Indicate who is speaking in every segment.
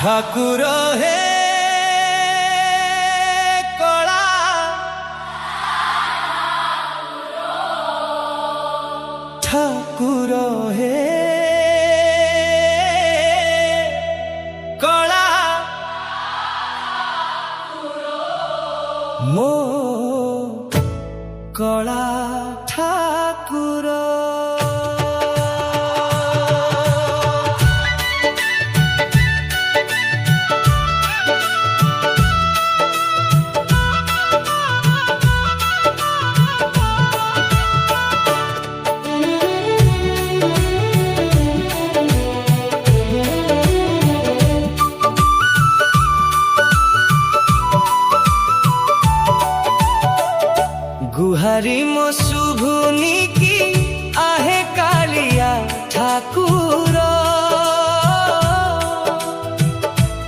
Speaker 1: ठाकुर हे कला ठाकुर हे कला मो कला ठाकुर गुहारी मो शुभुनी की आहे कालिया ठाकुर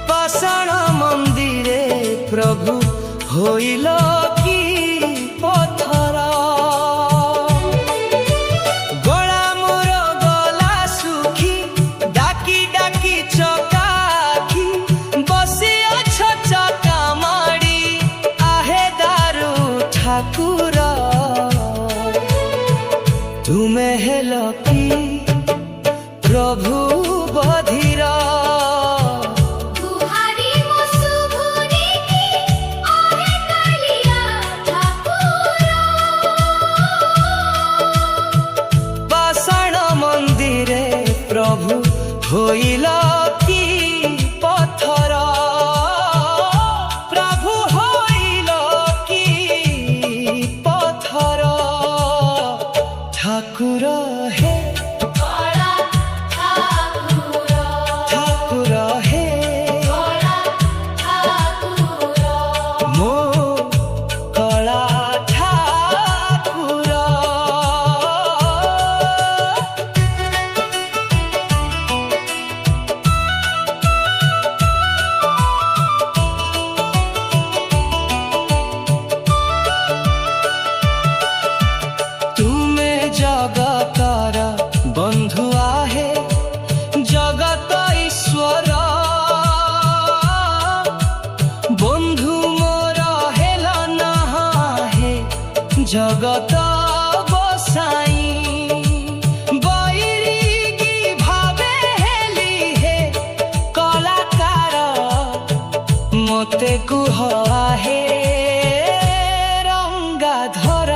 Speaker 1: पाषाण मंदिरे प्रभु होइल की पथर गला मोर गला सुखी डाकी डाकी चकाखी बसी अछ चका माड़ी आहे दारू ठाकुर तुमे हेल की प्रभु बधिर पाषाण मंदिरे प्रभु होइल की पथर प्रभु होइल की पथर ठाकुर हे ठाकुर हे मो कला ठाकुर जगतर बंधु आहे जगत ईश्वर बंधु मोर हेल नहा हे जगत बसाई बैरिगी भावे हेली हे कलाकार मते कुह आहे रंगाधर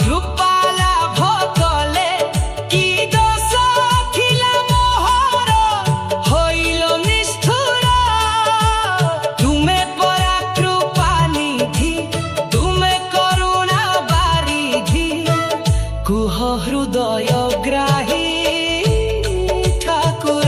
Speaker 1: कृपाला भकले की दोष थिला मोहर होइल निष्ठुर तुमे परा कृपा निधि तुमे करुणा बारिधि कुह हृदय ग्राही ठाकुर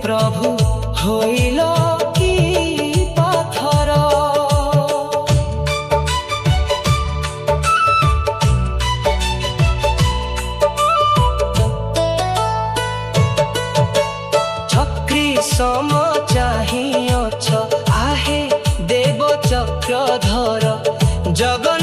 Speaker 1: प्रभु होइल की पथर चक्री सम चाहि अछ आहे देव चक्रधर जगन